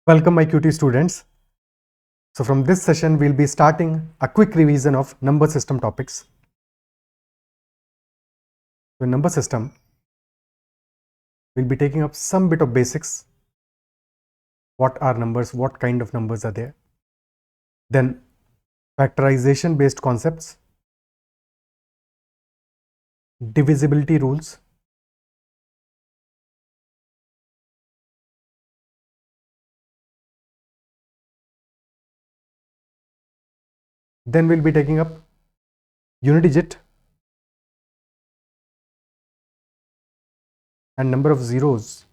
Welcome my QT students. So from this session we'll be starting a quick revision of number system topics. So in number system we'll be taking up some bit of basics. What are numbers, what kind of numbers are there. Then factorization based concepts, divisibility rules, then we'll be taking up unit digit and number of zeros,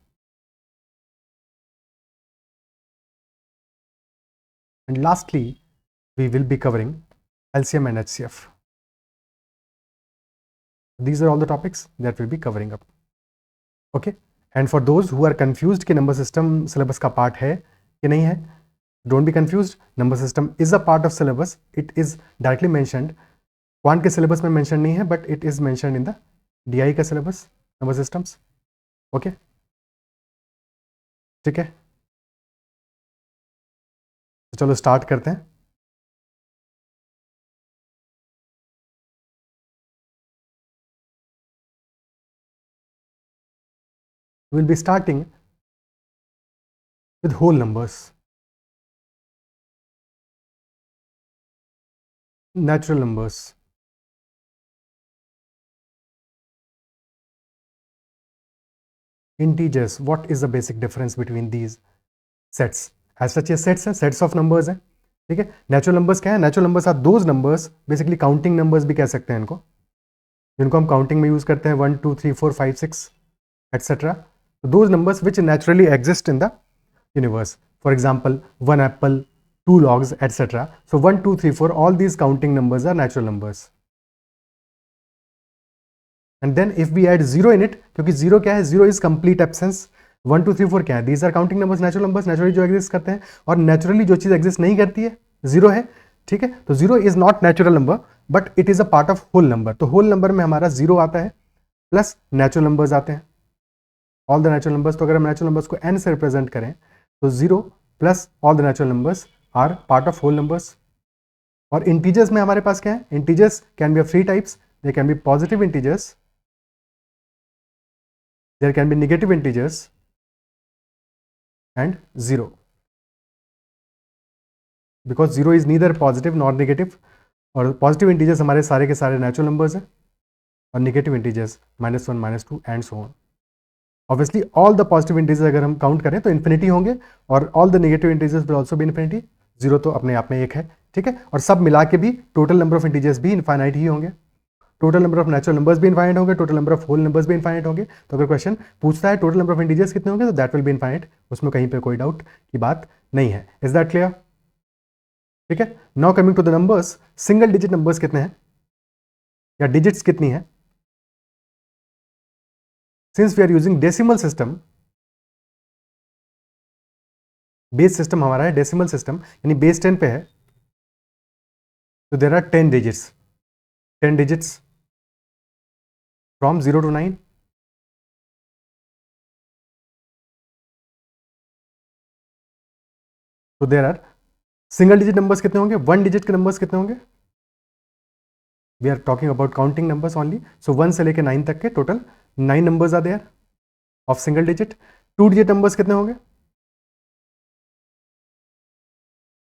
and lastly we will be covering LCM and HCF. These are all the topics that we'll be covering up. Okay, and for those who are confused कि number system syllabus का part है कि नहीं है, don't be confused. Number system is a part of syllabus. It is directly mentioned. Quant के syllabus में mention नहीं है, but it is mentioned in the DI का syllabus, number systems. Okay, ठीक है, तो चलो start करते हैं. We'll be starting with whole numbers, natural numbers, integers. What is the basic difference between these sets? As such, ये sets हैं, sets of numbers हैं. ठीक है. Natural numbers क्या है? Natural numbers are those numbers, basically counting numbers भी कह सकते हैं इनको, जिनको हम counting में यूज करते हैं 1 2 3 4 5 6 etc. Those numbers which naturally exist in the universe. For example, 1 apple, 2 logs, etc. So 1 2 3 4, all these counting numbers are natural numbers. And then if we add 0 in it, क्योंकि 0 क्या है? 0 is complete absence. 1 2 3 4 क्या है? These are counting numbers, natural numbers, naturally जो exist करते हैं, और naturally जो चीज़ exist नहीं करती है 0 है. ठीक है, तो 0 is not natural number but it is a part of whole number. तो whole number में हमारा 0 आता है प्लस natural numbers आते हैं, all the natural numbers. तो अगर हम natural numbers को n से represent करें तो 0 plus all the natural numbers are part of whole numbers. और integers में हमारे पास क्या है? Integers can be of three types. They can be positive integers, there can be negative integers and 0, because 0 is neither positive nor negative. और positive integers हमारे सारे के सारे natural numbers हैं, और negative integers -1 -2 and so on. Obviously all the positive integers अगर हम count करें तो इन्फिनिटी होंगे, और all the negative integers will also be infinity. 0 तो अपने आप में एक है. ठीक है, और सब मिला के भी टोटल नंबर ऑफ इंटीजर्स भी इनफाइनाइट ही होंगे, total number of natural numbers भी इनफाइनाइट होंगे, total number of whole numbers भी इनफाइनाइट होंगे. तो अगर क्वेश्चन पूछता है टोटल नंबर ऑफ इंटीजर्स कितने होंगे, तो दैट विल बी इनफाइनाइट. उसमें कहीं पे कोई डाउट की बात नहीं है. Is that clear? ठीक है. Now coming to the numbers, single digit numbers कितने हैं या डिजिट्स कितनी है? Since we are using decimal system, base system हमारा है डेसिमल सिस्टम, यानी बेस 10 पे है, तो there are 10 digits, 10 digits from 0 to 9. तो there are single digit numbers कितने होंगे? 1 डिजिट के नंबर्स कितने होंगे? We are talking about counting numbers only. So 1 से लेके 9 तक के total 9 numbers are there of single digit. 2 digit numbers कितने होंगे?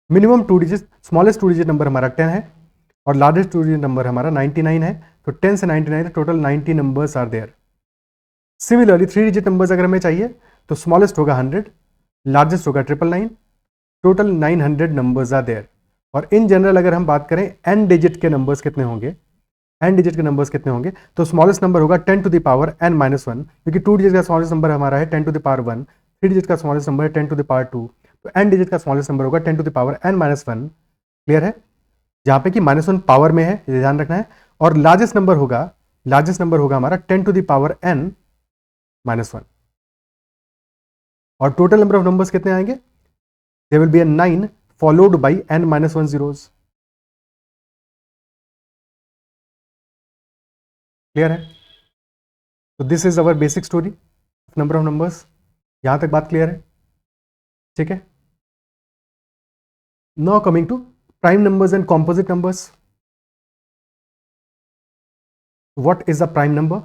Minimum 2 digit, smallest 2 digit number हमारा 10 है, और लार्जेस्ट 2 डिजिट नंबर हमारा 99 है. तो 10 से 99 total 90 numbers are there. Similarly 3 digit numbers अगर हमें चाहिए तो स्मॉलेस्ट होगा 100, लार्जेस्ट होगा 999, टोटल 900 नंबर्स आर देयर. और इन जनरल अगर हम बात करें n डिजिट के नंबर्स कितने होंगे, n डिजिट के नंबर्स कितने होंगे, तो स्मॉलेस्ट नंबर होगा 10 to the power n-1, क्योंकि 2 डिजिट का स्मॉलेस्ट नंबर हमारा है 10 to the power 1, 3 डिजिट का स्मॉलेस्ट नंबर है 10 to the power 2, तो n डिजिट का स्मॉलेस्ट नंबर होगा 10 to the power n-1. Clear है? जहाँ पे कि -1 पावर में है, ये ध्यान रखना है. और लार्जेस्ट नंबर होगा हमारा 10 to the power n-1. और टोटल नंबर ऑफ नंबर्स कितने आएंगे? There will be a 9 followed by n-1 zeros. Clear है? तो this is our basic story, number of numbers. यहां तक बात क्लियर है? ठीक है. Now coming to prime numbers and composite numbers. What is a prime number?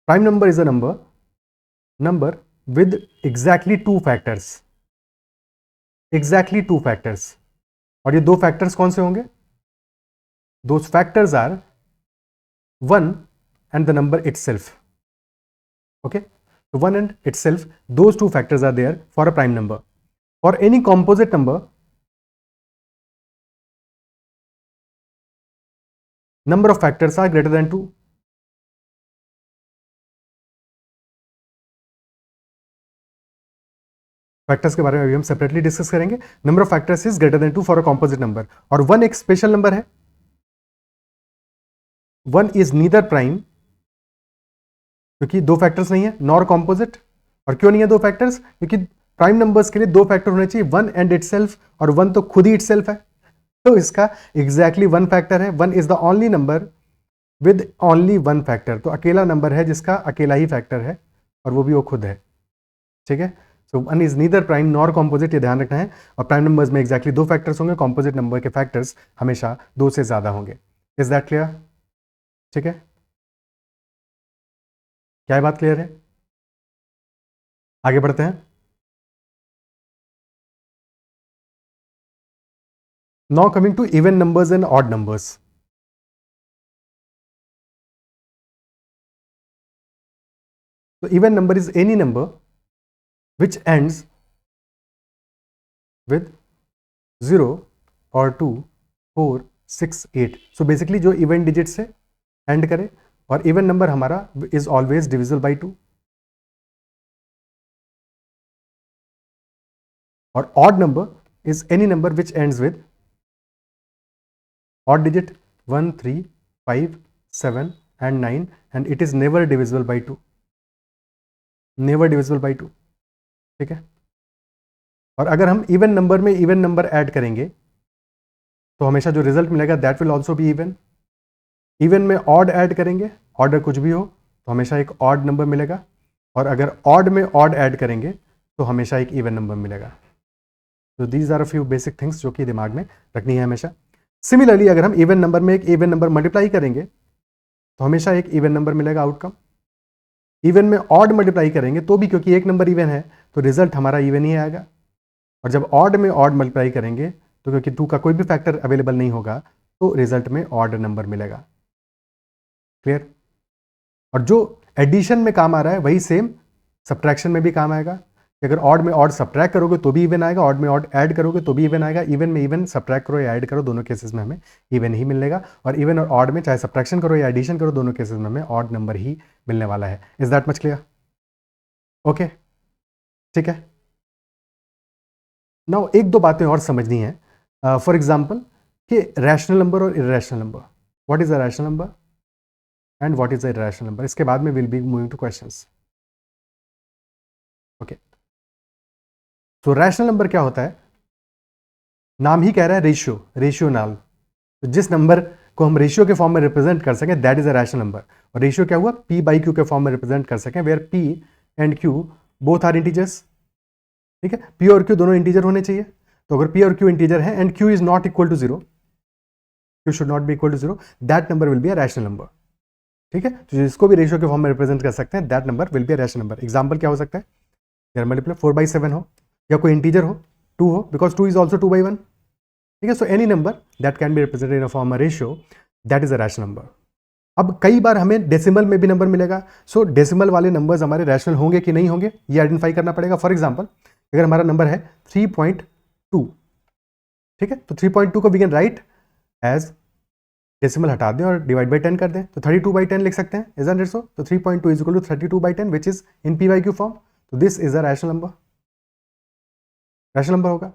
Prime number is a number with exactly two factors. Exactly two factors. और ये दो factors कौन से होंगे? Those factors are 1 and the number itself. Okay? So 1 and itself, those two factors are there for a prime number. For any composite number, number of factors are greater than 2. Factors के बारे में अभी हम separately discuss करेंगे. Number of factors is greater than 2 for a composite number. और 1 एक special number है. 1 is neither prime, क्योंकि दो फैक्टर्स नहीं है, नॉर कॉम्पोजिट. और क्यों नहीं है दो फैक्टर्स? क्योंकि प्राइम नंबर्स के लिए दो फैक्टर होने चाहिए, 1 एंड इटसेल्फ, और 1 तो खुद ही इटसेल्फ है. तो इसका एग्जैक्टली 1 फैक्टर है. 1 is the only number with only 1 factor. तो अकेला नंबर है जिसका अकेला ही फैक्टर है, और वो भी वो खुद है. ठीक है. सो 1 is neither prime nor composite, ये ध्यान रखना है. और प्राइम नंबर्स में एग्जैक्टली दो फैक्टर्स होंगे. कॉम्पोजिट नंबर के फैक्टर्स हमेशा 2 से ज्यादा होंगे. Is that clear? ठीक है. क्या ये बात क्लियर है? आगे बढ़ते हैं. Now coming to even numbers and odd numbers. तो even number is any number which ends with 0 or 2, 4, 6, 8. So basically जो इवन डिजिट से एंड करे. और इवन नंबर हमारा इज ऑलवेज डिविजिबल बाई 2. और odd number is any number which ends with odd digit 1, 3, 5, 7 and 9 and it is never divisible by 2. never divisible by 2. ठीक है. और अगर हम इवन नंबर में इवन नंबर ऐड करेंगे तो हमेशा जो रिजल्ट मिलेगा that will also be even. Even में ऑड ऐड करेंगे, ऑर्डर कुछ भी हो, तो हमेशा एक ऑड नंबर मिलेगा. और अगर ऑड में ऑड ऐड करेंगे तो हमेशा एक इवन नंबर मिलेगा. तो these are a few basic things जो कि दिमाग में रखनी है हमेशा. सिमिलरली अगर हम इवन नंबर में एक इवन नंबर मल्टीप्लाई करेंगे तो हमेशा एक इवन नंबर मिलेगा आउटकम. इवन में ऑड मल्टीप्लाई करेंगे तो भी, क्योंकि एक नंबर इवन है, तो रिजल्ट हमारा इवन ही आएगा. और जब ऑड में ऑड मल्टीप्लाई करेंगे तो क्योंकि 2 का कोई भी फैक्टर अवेलेबल नहीं होगा तो रिजल्ट में ऑड नंबर मिलेगा. क्लियर? और जो एडिशन में काम आ रहा है वही सेम सब्ट्रैक्शन में भी काम आएगा. कि अगर ऑड में ऑड सब्ट्रैक्ट करोगे तो भी इवन आएगा, ऑड में ऑड ऐड करोगे तो भी इवन आएगा. इवन में इवन सब्ट्रैक्ट करो या ऐड करो, दोनों केसेस में हमें इवन ही मिलेगा. और इवन और ऑड में चाहे सब्ट्रैक्शन करो या एडिशन करो, दोनों केसेस में हमें ऑड नंबर ही मिलने वाला है. Is that much clear? Okay. ठीक है. नाउ एक दो बातें और समझनी है. फॉर एग्जाम्पल कि रैशनल नंबर और irrational number. What is a rational number and what is a irrational number? इसके बाद में will be moving two questions. Okay. तो रैशनल नंबर क्या होता है? नाम ही कह रहा है रेशियो, रेशियो नाल. तो जिस नंबर को हम रेशियो के फॉर्म में रिप्रेजेंट कर सकें that is a rational number. और रेशियो क्या हुआ? पी बाई क्यू के फॉर्म में रिप्रेजेंट कर सकें, where P and Q both are integers. ठीक है. पी और क्यू दोनों इंटीजर होने चाहिए. तो अगर पी और क्यू इंटीजर है and Q is not equal to 0, Q should not be equal to 0, that number will be a rational number. ठीक है. तो जिसको भी रेशियो के फॉर्म में रिप्रेजेंट कर सकते हैं that number will be a rational number. Example क्या हो सकता है? यार मल्टीप्लाई 4/7 हो, या कोई इंटीजर हो 2 हो, बिकॉज 2 इज ऑल्सो 2/1. ठीक है. So any number that can be represented in a form a ratio that is a rational number. अब कई बार हमें डेसिमल में भी नंबर मिलेगा. सो डेसिमल वाले नंबर्स हमारे रैशनल होंगे कि नहीं होंगे ये आइडेंटिफाई करना पड़ेगा. फॉर एग्जांपल अगर हमारा नंबर है 3.2, ठीक है, तो 3.2 को we can write as, decimal हटा दें और डिवाइड बाई 10 कर दें तो 32/10 लिख सकते हैं. Is that so? तो 3.2 is equal to 32/10 which is in P by Q form. तो this is a rational number. Rational number होगा.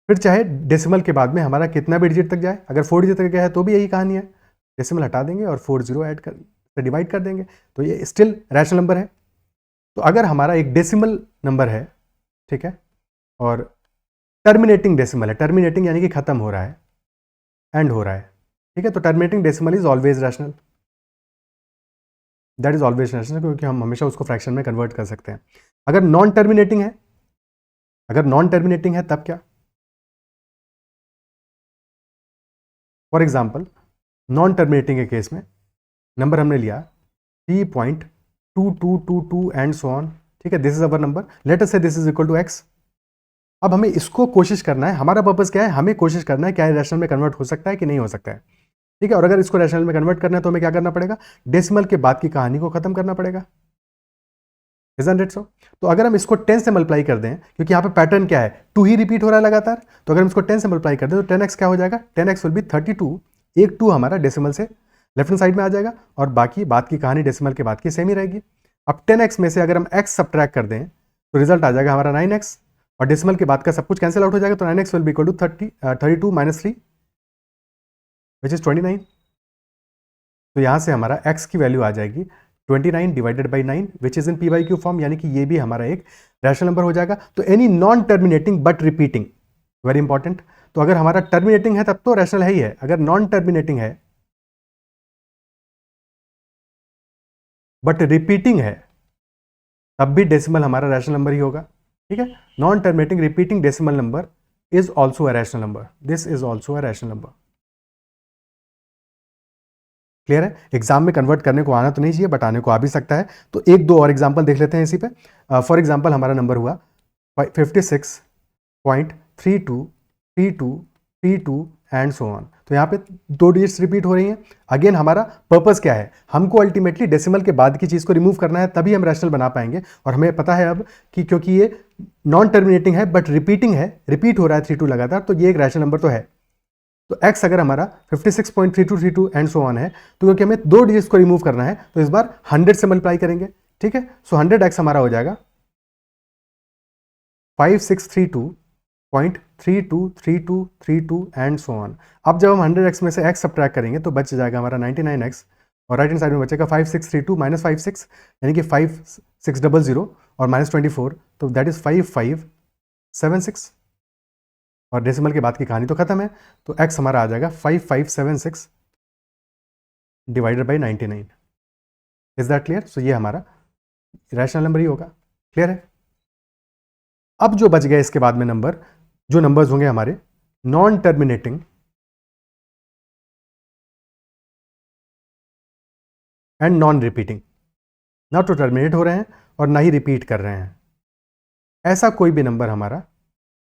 फिर चाहे डेसिमल के बाद में हमारा कितना भी डिजिट तक जाए, अगर 4 डिजिट तक गया है तो भी यही कहानी है. डेसिमल हटा देंगे और 4 0 ऐड कर डिवाइड कर देंगे तो ये स्टिल रैशनल नंबर है. तो अगर हमारा एक डेसिमल नंबर है, ठीक है, और टर्मिनेटिंग डेसिमल है, टर्मिनेटिंग यानी कि खत्म हो रहा है, एंड हो रहा है, ठीक है, तो terminating decimal is always rational. That is always rational, क्योंकि हम हमेशा उसको फ्रैक्शन में कन्वर्ट कर सकते हैं. अगर नॉन टर्मिनेटिंग है अगर नॉन टर्मिनेटिंग है तब क्या? फॉर एग्जाम्पल नॉन टर्मिनेटिंग के केस में नंबर हमने लिया 3.2222 एंड सो ऑन, ठीक है, this is our number, let us say this is equal to x। अब हमें इसको कोशिश करना है, हमारा पर्पस क्या है, हमें कोशिश करना है क्या रैशनल में कन्वर्ट हो सकता है कि नहीं हो सकता है, ठीक है। और अगर इसको रैशनल में कन्वर्ट करना है तो हमें क्या करना पड़ेगा, डेसिमल के बाद की कहानी को खत्म करना पड़ेगा, इजंट इट सो? तो अगर हम इसको 10 से मल्टीप्लाई कर दें, क्योंकि यहाँ पे पैटर्न क्या है, 2 ही रिपीट हो रहा है लगातार, तो अगर हम इसको 10 से मल्टीप्लाई कर दें तो 10x क्या हो जाएगा, 10x विल बी 32, एक 2 हमारा डेसिमल से लेफ्ट हैंड साइड में आ जाएगा और बाकी बात की कहानी डेसिमल के बाद की सेम ही रहेगी। अब 10x में से अगर हम x सब्ट्रैक्ट कर दें तो रिजल्ट आ जाएगा हमारा 9x, और डेसिमल के बाद का सब कुछ कैंसिल आउट हो जाएगा, तो 9x will be equal to 32 minus 3 which is 29। तो यहाँ से हमारा x की वैल्यू आ जाएगी 29 divided by 9 which is in p by Q form, यानी कि ये भी हमारा एक रैशनल नंबर हो जाएगा। तो any non terminating but repeating, very important, तो अगर हमारा टर्मिनेटिंग है तब तो रैशनल है ही है, अगर नॉन टर्मिनेटिंग है बट रिपीटिंग है तब भी डेसिमल हमारा रैशनल नंबर ही होगा, ठीक है। Non terminating repeating decimal number is also a rational number, this is also a rational number. Clear है? एग्जाम में कन्वर्ट करने को आना तो नहीं चाहिए बट आने को आ भी सकता है। तो एक दो और एग्जाम्पल देख लेते हैं इसी पे। फॉर एग्जाम्पल हमारा नंबर हुआ 56.323232 एंड सो ऑन। तो यहाँ पे 2 डिजिट्स रिपीट हो रही हैं। अगेन हमारा पर्पस क्या है, हमको अल्टीमेटली डेसिमल के बाद की चीज़ को रिमूव करना है, तभी हम रैशनल बना पाएंगे। और हमें पता है अब कि क्योंकि ये नॉन टर्मिनेटिंग है बट रिपीटिंग है, रिपीट हो रहा है 32 लगातार, तो ये एक रैशनल नंबर तो है। तो x अगर हमारा 56.3232 एंड सो ऑन है, तो क्योंकि हमें 2 डिजिट्स को रिमूव करना है तो इस बार 100 से मल्टीप्लाई करेंगे, ठीक है। सो 100x हमारा हो जाएगा 5632.323232 एंड सो ऑन। अब जब हम 100x में से x सब्ट्रैक्ट करेंगे तो बच जाएगा हमारा 99x, और राइट हैंड साइड में बचेगा 5632 माइनस 56, यानी कि 5600 और माइनस 24, तो दैट इज 5576, और डेसिमल के बाद की कहानी तो खत्म है। तो x हमारा आ जाएगा 5576 divided by 99। Is that clear? So ये हमारा रैशनल नंबर ही होगा। क्लियर है? अब जो बच गए इसके बाद में नंबर, जो नंबर्स होंगे हमारे non terminating and non repeating, ना तो टर्मिनेट हो रहे हैं और ना ही रिपीट कर रहे हैं, ऐसा कोई भी नंबर हमारा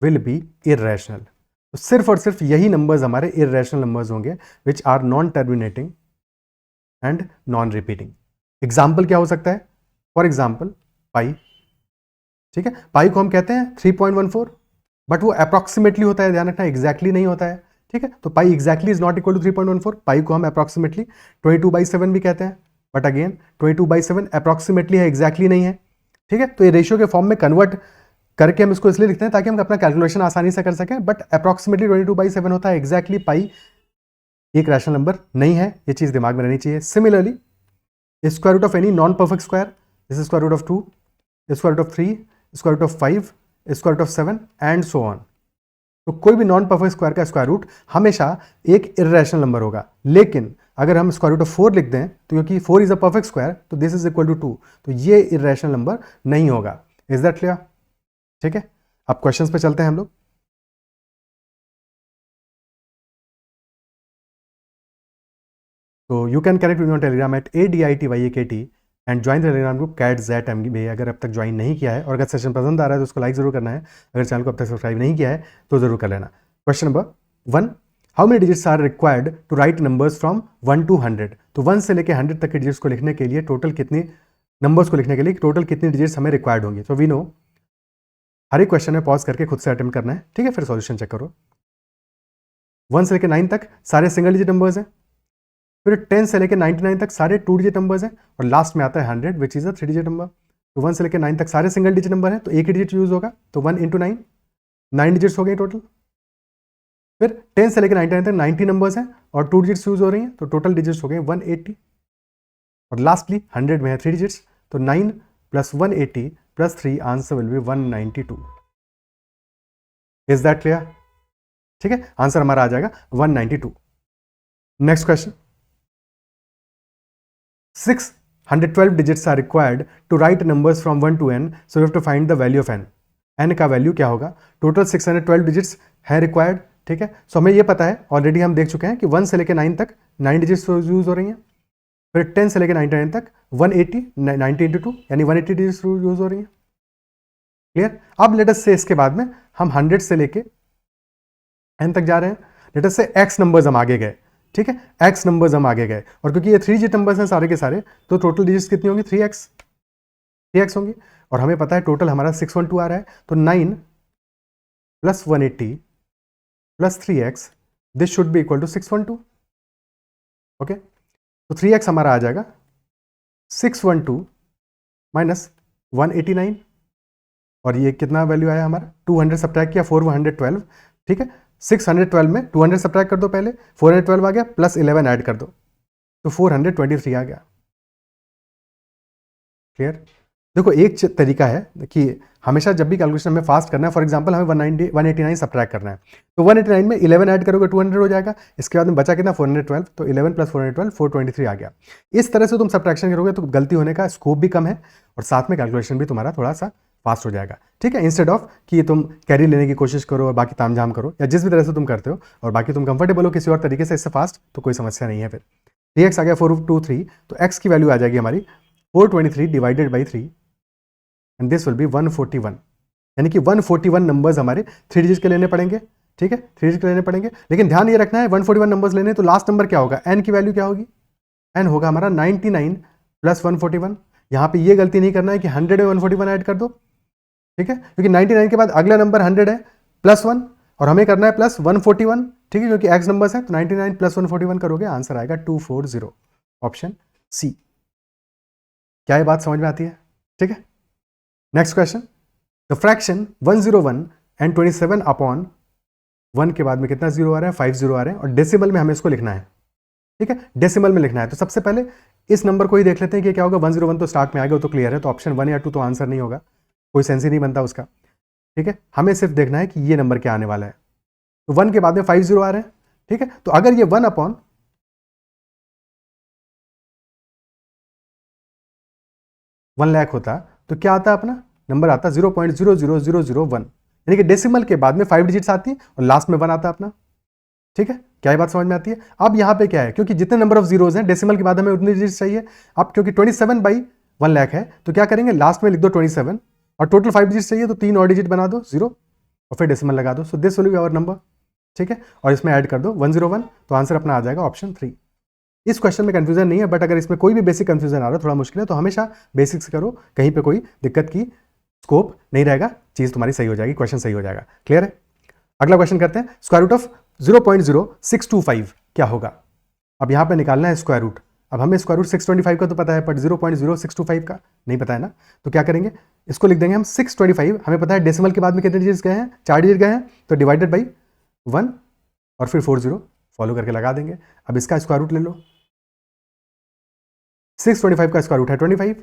विल बी इररेशनल। तो सिर्फ और सिर्फ यही नंबर्स हमारे इररेशनल नंबर्स होंगे which are non terminating and non repeating. Example क्या हो सकता है? फॉर एग्जाम्पल पाई, ठीक है। पाई को हम कहते हैं 3.14, बट वो अप्रॉक्सीमेटली होता है, ध्यान रखना, एग्जैक्टली नहीं होता है, ठीक है। तो pi exactly is not equal to 3.14, pi को हम अप्रॉक्सीमेटली 22/7 भी कहते हैं, बट अगेन 22/7 अप्रॉक्सीमेटली है, एग्जैक्टली नहीं है, ठीक है। तो ये रेशियो के फॉर्म में कन्वर्ट करके हम इसको इसलिए लिखते हैं ताकि हम अपना कैलकुलेशन आसानी से कर सकें, बट अप्रॉक्सीमेटली 22/7 होता है, एग्जैक्टली पाई एक रैशनल नंबर नहीं है, ये चीज़ दिमाग में रहनी चाहिए। Similarly square root of any non perfect square, this is square root of 2, square root of 3, square root of 5, square root of 7 and so on. तो कोई भी नॉन परफेक्ट स्क्वायर का स्क्वायर रूट हमेशा एक इर्रेशनल नंबर होगा। लेकिन अगर हम स्क्वायर रूट ऑफ 4 लिख दें, तो क्योंकि 4 इज अ परफेक्ट स्क्वायर, तो दिस इज इक्वल टू 2, तो ये इर्रेशनल नंबर नहीं होगा। Is that clear? ठीक है, अब क्वेश्चंस पे चलते हैं हम लोग। तो you can connect with Telegram at ADITYAKT and join the Telegram group CAT-ZMB। अगर अब तक ज्वाइन नहीं किया है और अगर सेशन पसंद आ रहा है तो उसको लाइक जरूर करना है, अगर चैनल को अब तक सब्सक्राइब नहीं किया है तो जरूर कर लेना। Question number 1, how many digits are required to write numbers from 1 to 100? तो 1 से लेकर 100 तक के डिजिट्स को लिखने के लिए टोटल कितनी नंबर्स को लिखने के लिए टोटल कितनी डिजिट्स हमें रिक्वायर्ड होंगी? तो वी नो, हर एक क्वेश्चन में पॉज करके खुद से अटेम्प्ट करना है, ठीक है, फिर सॉल्यूशन चेक करो। 1 से लेकर 9 तक सारे सिंगल डिजिट नंबर्स हैं, फिर 10 से लेकर 99 तक सारे 2 डिजिट नंबर्स हैं, और लास्ट में आता है 100 which is a 3 digit number. तो 1 से लेकर 9 तक सारे सिंगल डिजिट नंबर हैं, तो एक ही डिजिट यूज होगा, तो 1 × 9, 9 डिजिट्स हो गए टोटल। फिर 10 से लेकर 99 तक 90 नंबर्स हैं और 2 डिजिट्स यूज हो रही हैं, तो टोटल डिजिट्स हो गए 180। और लास्टली 100 में है 3 डिजिट्स, तो 9 + 180 + 3, answer will be 192। Is that clear? ठीक है, आंसर हमारा आ जाएगा 192। Next question, 612 digits are required to write numbers from 1 to n, so we have to find the value of n n का वैल्यू क्या होगा, टोटल 612 डिजिट्स है required, ठीक है। सो हमें ये पता है, ऑलरेडी हम देख चुके हैं कि 1 से लेकर 9 तक 9 डिजिट्स यूज हो रही हैं, फिर 10 से लेकर 99 तक 180 90 इंटू 2 यानी 180 डिजिट्स यूज हो रही हैं। क्लियर। अब लेट अस से इसके बाद में हम 100 से लेके n तक जा रहे हैं, लेट अस से x नंबर्स हम आगे गए, ठीक है, x नंबर्स हम आगे गए, और क्योंकि ये 3 डिजिट नंबर्स हैं सारे के सारे, तो टोटल डिजिट्स कितनी होंगी, 3x होंगी, और हमें पता है टोटल हमारा 612 आ रहा है, तो 9 plus 180 plus 3x, this should be equal to 612। Okay, तो 3x हमारा आ जाएगा 612 माइनस 189, और ये कितना वैल्यू आया हमारा, 200 सब्ट्रैक्ट किया 412, ठीक है, 612 में 200 सब्ट्रैक्ट कर दो पहले, 412 आ गया, प्लस 11 ऐड कर दो, तो 423 आ गया। क्लियर। देखो एक तरीका है कि हमेशा जब भी कैलकुलेशन हमें फास्ट करना है, फॉर एग्जांपल हमें 189 सब्ट्रैक्ट करना है, तो 189 में 11 ऐड करोगे 200 हो जाएगा, इसके बाद में बचा कितना 412, तो 11 प्लस 412 423 आ गया। इस तरह से तुम सब्ट्रैक्शन करोगे तो गलती होने का स्कोप भी कम है, और साथ में कैलकुलेशन भी तुम्हारा थोड़ा सा फास्ट हो जाएगा, ठीक है। इंस्टेड ऑफ कि तुम कैरी लेने की कोशिश करो और बाकी तामझाम करो, या जिस भी तरह से तुम करते हो, और बाकी तुम कंफर्टेबल हो किसी और तरीके से इससे फास्ट, तो कोई समस्या नहीं है। फिर 3x आ गया 423, तो x की वैल्यू आ जाएगी हमारी 423 divided by 3, and this will B 141, यानी कि 141 नंबर्स हमारे 3 डिजिट के लेने पड़ेंगे, ठीक है, 3 डिजिट के लेने पड़ेंगे। लेकिन ध्यान ये रखना है 141 नंबर्स लेने, तो लास्ट नंबर क्या होगा, n की वैल्यू क्या होगी, n होगा हमारा 99 प्लस 141। यहाँ पे ये गलती नहीं करना है कि 100 में 141 ऐड कर दो, ठीक है, क्योंकि 99 के बाद अगला नंबर 100 है प्लस 1, और हमें करना है प्लस 141, ठीक है, क्योंकि x नंबर्स है, तो 99 प्लस 141 करोगे, आंसर आएगा 240, ऑप्शन सी। क्या ये बात समझ में आती है, ठीक है। Next question, the fraction 101 and 27 upon 1 के बाद में कितना जीरो आ रहा है, 5 जीरो आ रहे हैं, और डेसिमल में हमें इसको लिखना है, ठीक है, डेसिमल में लिखना है। तो सबसे पहले इस नंबर को ही देख लेते हैं कि क्या होगा, 101 तो स्टार्ट में आ गया, तो क्लियर है, तो ऑप्शन 1 या 2 तो आंसर नहीं होगा, कोई सेंस ही नहीं बनता उसका, ठीक है। हमें सिर्फ देखना है कि ये नंबर क्या आने वाला है, तो 1 के बाद में 5 जीरो आ रहे हैं, ठीक है, तो अगर ये 1 अपॉन 1 लाख होता तो क्या आता अपना नंबर आता 0.00001, यानी कि डेसिमल के बाद में 5 डिजिट्स आती है और लास्ट में 1 आता अपना, ठीक है। क्या ये बात समझ में आती है। अब यहाँ पे क्या है, क्योंकि जितने नंबर ऑफ जीरोज हैं डेसिमल के बाद हमें उतनी डिजिट्स चाहिए। अब क्योंकि 27 बाई 1 लाख है, तो क्या करेंगे, लास्ट में लिख दो 27, और टोटल 5 डिजिट्स चाहिए, तो 3 और डिजिट बना दो 0, और फिर डेसिमल लगा दो, so this will be our number, ठीक है, और इसमें ऐड कर दो 101, तो आंसर अपना आ जाएगा ऑप्शन 3। इस क्वेश्चन में कंफ्यूजन नहीं है, बट अगर इसमें कोई भी बेसिक कंफ्यूजन आ रहा है, थोड़ा मुश्किल है, तो हमेशा बेसिक्स करो, कहीं पे कोई दिक्कत की स्कोप नहीं रहेगा, चीज तुम्हारी सही हो जाएगी, क्वेश्चन सही हो जाएगा। क्लियर है। अगला क्वेश्चन करते हैं, स्क्वायर रूट ऑफ 0.0625 क्या होगा। अब यहां पे निकालना है स्क्वायर रूट। अब हमें स्क्वायर रूट 625 का तो पता है, बट 0.0625 का नहीं पता है ना, तो क्या करेंगे, इसको लिख देंगे हम 625। हमें पता है डेसिमल के बाद में कितने डिजिट्स गए हैं, 4 डिजिट गए हैं, तो डिवाइडेड बाई 1 और फिर 40 फॉलो करके लगा देंगे। अब इसका स्क्वायर रूट ले लो, 625 का स्क्वायर रूट है 25,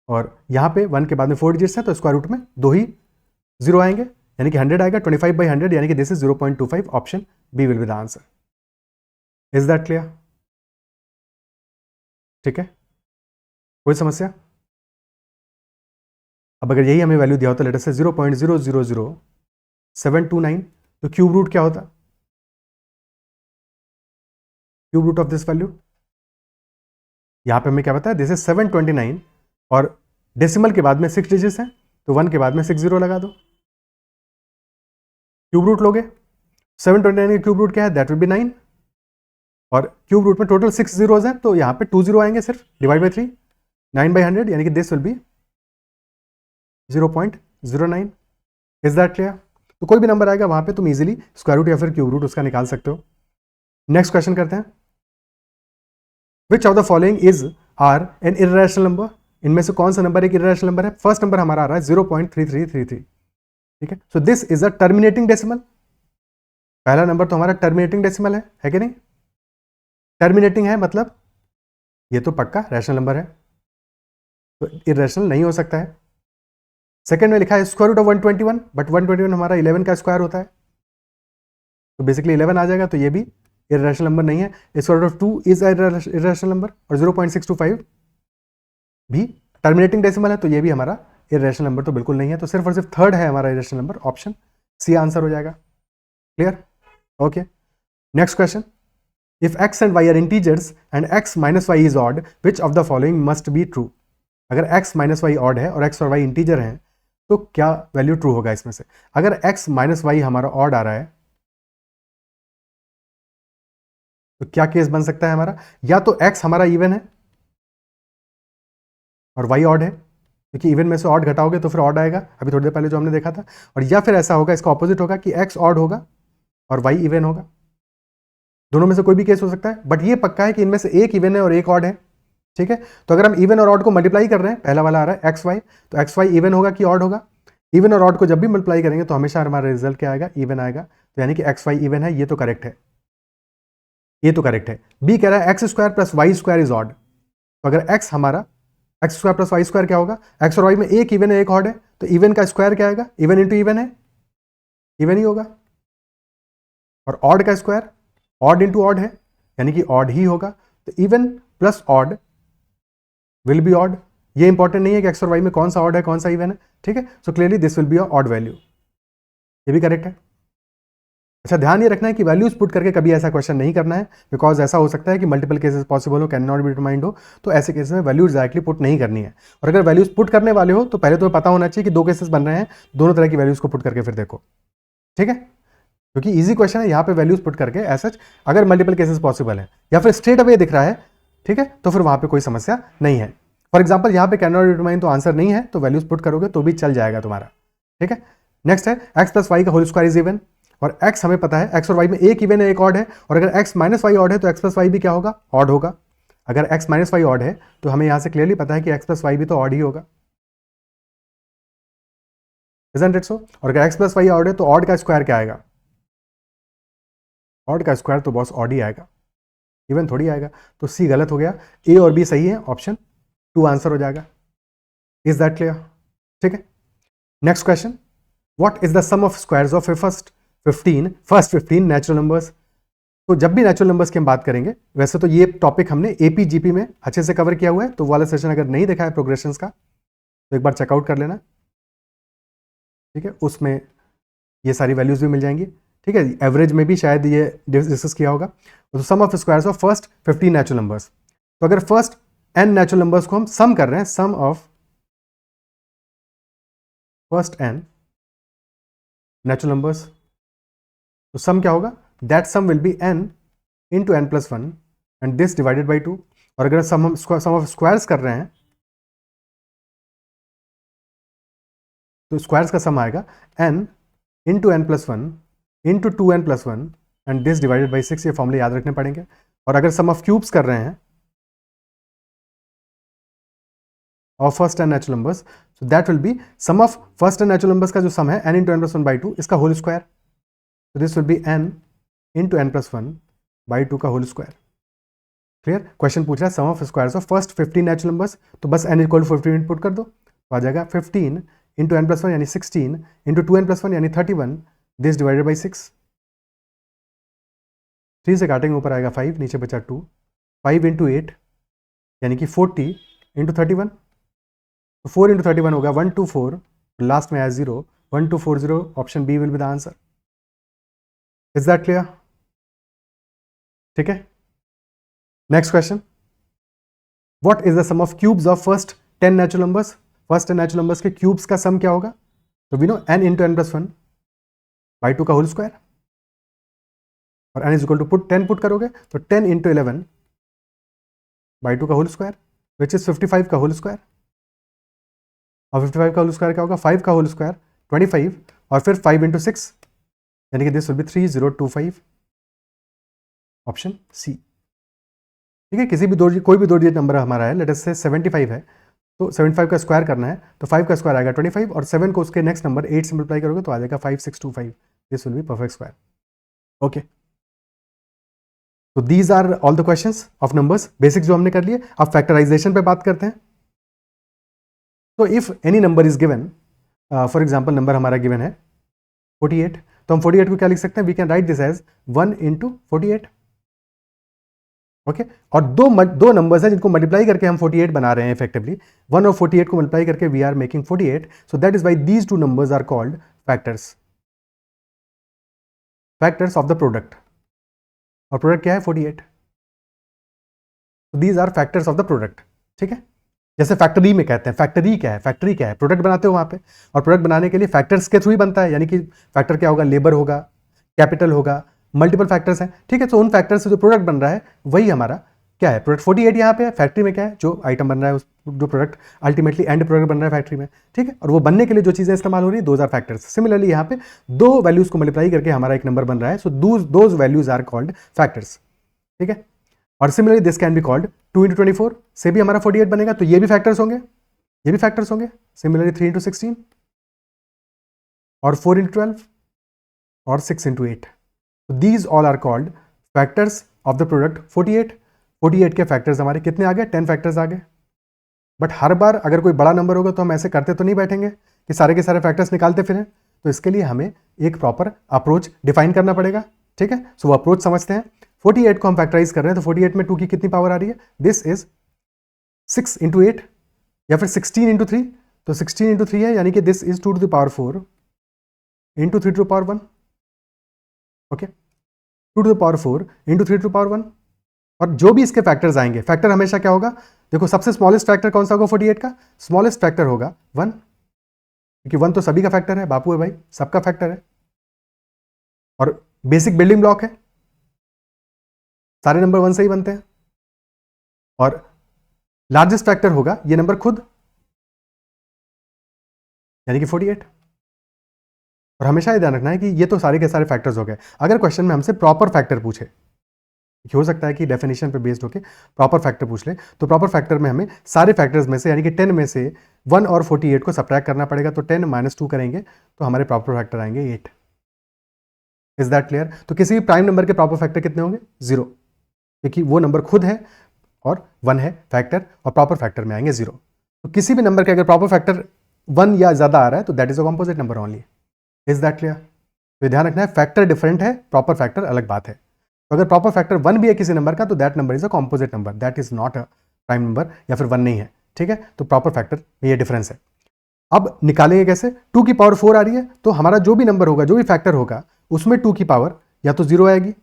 और यहाँ पे 1 के बाद में 4 डिजिट्स है, तो स्क्वायर रूट में 2 ही जीरो आएंगे, यानी कि 100 आएगा, 25 बाई 100, यानी कि this is 0.25, option B will be the answer. Is that clear, ठीक है, कोई समस्या। अब अगर यही हमें वैल्यू दिया होता, लेट अस से 0.000729, तो क्यूब रूट क्या होता, cube root of this value, यहां पे हमें क्या पता है, दिस इज 729, और डेसिमल के बाद में 6 डिजिट्स हैं, तो 1 के बाद में 6 जीरो लगा दो, क्यूब रूट लोगे, 729 का क्यूब रूट क्या है, दैट विल बी 9, और क्यूब रूट में टोटल 6 जीरोज हैं, तो यहाँ पे 2 जीरो आएंगे सिर्फ, डिवाइड बाई 3, 9 बाई 100, यानी कि this will B 0.09। Is that clear. तो कोई भी नंबर आएगा वहां पे तुम इजीली स्क्वायर रूट या फिर क्यूब रूट उसका निकाल सकते हो। नेक्स्ट क्वेश्चन करते हैं, which of the following is are an irrational number, इनमें से कौन सा नंबर एक इररेशनल नंबर है। फर्स्ट नंबर हमारा आ रहा है 0.3333, ठीक है, so this is a terminating decimal. पहला नंबर तो हमारा टर्मिनेटिंग डेसिमल है कि नहीं, टर्मिनेटिंग है मतलब ये तो पक्का रैशनल नंबर है, तो इररेशनल नहीं हो सकता है। सेकंड में लिखा है स्क्वायर रूट ऑफ 121, बट 121 हमारा 11 का स्क्वायर होता है, तो बेसिकली 11 आ जाएगा, तो ये भी इररेशनल नंबर नहीं है। Square root of 2 is irrational number, और 0.625 भी टर्मिनेटिंग डेसिमल है, तो ये भी हमारा इरेशनल नंबर तो बिल्कुल नहीं है, तो सिर्फ और सिर्फ थर्ड है हमारा irrational number, option C answer हो जाएगा। Clear? Okay, next question, if x and y are integers and x minus Y is odd, which of the following must be true? अगर x माइनस वाई ऑड है और x और y integer हैं तो क्या value true होगा इसमें से? अगर x माइनस वाई हमारा ऑड आ रहा है तो क्या केस बन सकता है हमारा? या तो x हमारा इवन है और y ऑड है, क्योंकि इवन में से ऑड घटाओगे तो फिर ऑड आएगा, अभी थोड़ी देर पहले जो हमने देखा था। और या फिर ऐसा होगा, इसका ऑपोजिट होगा कि x ऑड होगा और y इवन होगा। दोनों में से कोई भी केस हो सकता है, बट ये पक्का है कि इनमें से एक इवन है और एक ऑड है। ठीक है, तो अगर हम इवन और ऑड को मल्टीप्लाई कर रहे हैं, पहला वाला आ रहा है एक्स वाई, तो एक्स वाई इवन होगा कि ऑड होगा? इवन और ऑड को जब भी मल्टीप्लाई करेंगे तो हमेशा हमारा रिजल्ट क्या आएगा? इवन आएगा। तो यानी कि एक्स वाई इवन है, ये तो करेक्ट है, ये तो करेक्ट है। बी कह रहा है X square plus Y square is odd. तो अगर एक्स हमारा X square plus Y square क्या होगा? एक्स और वाई में एक इवन है एक ऑड है, तो इवन का स्क्वायर क्या आएगा? इवन इंटू इवन है, इवन ही होगा। और ऑड का स्क्वायर ऑड इंटू ऑड है, यानी कि ऑड ही होगा। तो even plus odd will be odd. ये इंपॉर्टेंट नहीं है कि एक्स और वाई में कौन सा ऑड है कौन सा इवन है। ठीक है, so clearly this will be a odd value, ये भी करेक्ट है। अच्छा, ध्यान ये रखना है कि वैल्यूज पुट करके कभी ऐसा क्वेश्चन नहीं करना है, बिकॉज ऐसा हो सकता है कि मल्टीपल केसेस पॉसिबल हो, कैन नॉट बी डिटरमाइंड हो, तो ऐसे केसेस में वैल्यूज डायरेक्टली पुट नहीं करनी है। और अगर वैल्यूज पुट करने वाले हो तो पहले तो पता होना चाहिए कि दो केसेस बन रहे हैं, दोनों तरह की वैल्यूज को पुट करके फिर देखो। ठीक है, क्योंकि इजी क्वेश्चन है, यहाँ पे वैल्यूज पुट करके ऐसा अगर मल्टीपल केसेस पॉसिबल है या फिर स्ट्रेट अवे दिख रहा है, ठीक है, तो फिर वहाँ पे कोई समस्या नहीं है। फॉर एग्जाम्पल यहाँ पे कैन नॉट डिटरमाइन तो आंसर नहीं है, तो वैल्यूज पुट करोगे तो भी चल जाएगा तुम्हारा। ठीक है, नेक्स्ट है एक्स प्लस वाई का होल स्क्वायर इज इवन, और x हमें पता है x और y में एक इवन है एक ऑड है, और अगर x माइनस वाई ऑड है तो x प्लस वाई भी क्या होगा? ऑड होगा। अगर x माइनस वाई ऑड है तो हमें यहां से क्लियरली पता है कि x प्लस वाई भी तो ऑड ही होगा, isn't it so? और अगर x प्लस वाई ऑड है तो ऑड का स्क्वायर क्या आएगा? ऑड का स्क्वायर तो बॉस ऑड ही आएगा, इवन थोड़ी आएगा। तो सी गलत हो गया, ए और बी सही है, ऑप्शन 2 आंसर हो जाएगा। Is that clear? ठीक है, next question, what is the sum of squares of first 15 natural numbers? तो जब भी नेचुरल नंबर्स की हम बात करेंगे, वैसे तो ये टॉपिक हमने एपी जीपी में अच्छे से कवर किया हुआ है, तो वाला सेशन अगर नहीं देखा है प्रोग्रेशंस का तो एक बार चेकआउट कर लेना। ठीक है, उसमें ये सारी वैल्यूज भी मिल जाएंगी। ठीक है, एवरेज में भी शायद ये डिस्कस किया होगा। तो sum of squares of first 15 natural numbers, तो अगर फर्स्ट n नेचुरल नंबर्स को हम सम कर रहे हैं, sum of first n natural numbers, तो सम क्या होगा? That sum will be n into n plus 1 and this divided by 2। और अगर सम ऑफ स्क्वायर्स कर रहे हैं तो स्क्वायर्स का सम आएगा n into n plus 1 into 2n plus 1 and this divided by 6। ये फॉर्मूले याद रखने पड़ेंगे। और अगर सम ऑफ क्यूब्स कर रहे हैं और first n natural numbers, so that will be sum of first n natural numbers का जो सम है n into n plus 1 by 2, इसका whole square. So this will be n into n plus 1 by 2 का whole square. Clear? Question पूछ रहा है sum of squares of first 15 natural numbers, तो बस n इक्वल टू 15 इनपुट कर दो, तो आ जाएगा 15 इंटू n प्लस 1 यानी 16 इंटू 2n प्लस 1 यानी 31, दिस डिवाइडेड बाई 6। 3 से काटेंगे, ऊपर आएगा 5, नीचे बचा 2, 5 इंटू 8 यानी कि 40 इंटू 31, तो 4 इंटू 31 होगा 124, लास्ट में आया 0, 1240, option B will be the answer. Is that clear? ठीक है, next question, what is the sum of cubes of first 10 natural numbers? First 10 natural numbers के क्यूब्स का सम क्या होगा? तो we know n into n plus 1 by 2 का whole square, और n is equal to put 10 put करोगे तो 10 into 11 by 2 का होल स्क्वायर विच इज 55 का होल स्क्वायर, और 55 का होल स्क्वायर क्या होगा? 5 का होल स्क्वायर 25, और फिर 5 इंटू 6 यानी कि this will be 3025, option C. ठीक है, किसी भी कोई भी दो डिजिट नंबर हमारा है, लेट अस से 75 है, तो 75 का स्क्वायर करना है, तो 5 का स्क्वायर आएगा 25, और 7 को उसके नेक्स्ट नंबर 8 से मल्टीप्लाई करोगे तो आ जाएगा 5625, this will be perfect square. Okay, तो these are all the questions of numbers, basics जो हमने कर लिए। अब फैक्टराइजेशन पे बात करते हैं। तो if any number is given, for example number हमारा गिवन है 48, तो हम 48 को क्या लिख सकते हैं? We can write this as 1 into 48, okay और दो नंबर्स हैं जिनको मल्टीप्लाई करके हम 48 बना रहे हैं इफेक्टिवली, 1 और 48 को मल्टीप्लाई करके we are making 48, so that is why these two numbers are called factors of the product, और प्रोडक्ट क्या है 48, these are factors of the product. ठीक है, जैसे फैक्ट्री में कहते हैं, फैक्ट्री क्या है, फैक्ट्री क्या है, प्रोडक्ट बनाते हो वहां पे, और प्रोडक्ट बनाने के लिए फैक्टर्स के थ्रू ही बनता है, यानी कि फैक्टर क्या होगा, लेबर होगा, कैपिटल होगा, मल्टीपल फैक्टर्स हैं। ठीक है, तो उन फैक्टर्स से जो प्रोडक्ट बन रहा है वही हमारा क्या है, प्रोडक्ट 48 यहाँ पे है। फैक्ट्री में क्या है, जो आइटम बन रहा है उस जो प्रोडक्ट अल्टीमेटली एंड प्रोडक्ट बन रहा है फैक्ट्री में। ठीक है, और वो बनने के लिए जो चीजें इस्तेमाल हो रही है दोज आर फैक्टर्स। सिमिलरली यहाँ पे दो वैल्यूज को मल्टीप्लाई करके हमारा एक नंबर बन रहा है, so those values are called factors. ठीक है, और similarly this can be called 2 × 24 से भी हमारा 48 बनेगा, तो ये भी फैक्टर्स होंगे, ये भी फैक्टर्स होंगे। सिमिलरली 3 × 16 और 4 × 12 और 6 × 8, these all are called factors of the product 48। 48 के फैक्टर्स हमारे कितने आ गए, 10 फैक्टर्स आ गए। बट हर बार अगर कोई बड़ा नंबर होगा तो हम ऐसे करते तो नहीं बैठेंगे कि सारे के सारे फैक्टर्स निकालते फिरें, तो इसके लिए हमें एक प्रॉपर अप्रोच डिफाइन करना पड़ेगा। ठीक है, सो वो अप्रोच समझते हैं। 48 को हम फैक्टराइज कर रहे हैं, तो 48 में 2 की कितनी पावर आ रही है, दिस इज 6 × 8 या फिर 16 × 3, तो 16 × 3 है, यानी कि this is 2 to the power 4 × 3 to the power 1। Okay, 2 to the power 4 × 3 to the power 1, और जो भी इसके फैक्टर्स आएंगे, फैक्टर हमेशा क्या होगा, देखो सबसे स्मॉलेस्ट फैक्टर कौन सा होगा 48 का, स्मॉलेस्ट फैक्टर होगा 1, क्योंकि 1 तो सभी का फैक्टर है, बापू है भाई, सबका फैक्टर है, और बेसिक बिल्डिंग ब्लॉक है, सारे नंबर 1 से ही बनते हैं। और लार्जेस्ट फैक्टर होगा ये नंबर खुद, यानी कि 48। और हमेशा ये ध्यान रखना है कि ये तो सारे के सारे फैक्टर्स हो गए। अगर क्वेश्चन में हमसे प्रॉपर फैक्टर पूछे, हो सकता है कि डेफिनेशन पे बेस्ड होके प्रॉपर फैक्टर पूछ ले, तो प्रॉपर फैक्टर में हमें सारे फैक्टर्स में से यानी कि 10 में से 1 और 48 को सब्ट्रैक्ट करना पड़ेगा, तो 10 - 2 करेंगे तो हमारे प्रॉपर फैक्टर आएंगे 8। Is that clear? तो किसी भी प्राइम नंबर के प्रॉपर फैक्टर कितने होंगे, 0, क्योंकि वो नंबर खुद है और 1 है फैक्टर, और प्रॉपर फैक्टर में आएंगे 0। तो किसी भी नंबर के अगर प्रॉपर फैक्टर 1 या ज्यादा आ रहा है तो that is a composite number only. Is that clear? तो ध्यान रखना है, फैक्टर डिफरेंट है, प्रॉपर फैक्टर अलग बात है। तो अगर प्रॉपर फैक्टर 1 भी है किसी नंबर का, तो that number is a composite number, that is not a prime number, या फिर 1 नहीं है। ठीक है, तो प्रॉपर फैक्टर में ये डिफरेंस है। अब निकालेंगे कैसे, 2 की पावर 4 आ रही है, तो हमारा जो भी नंबर होगा, जो भी फैक्टर होगा, उसमें 2 की पावर या तो 0 आएगी,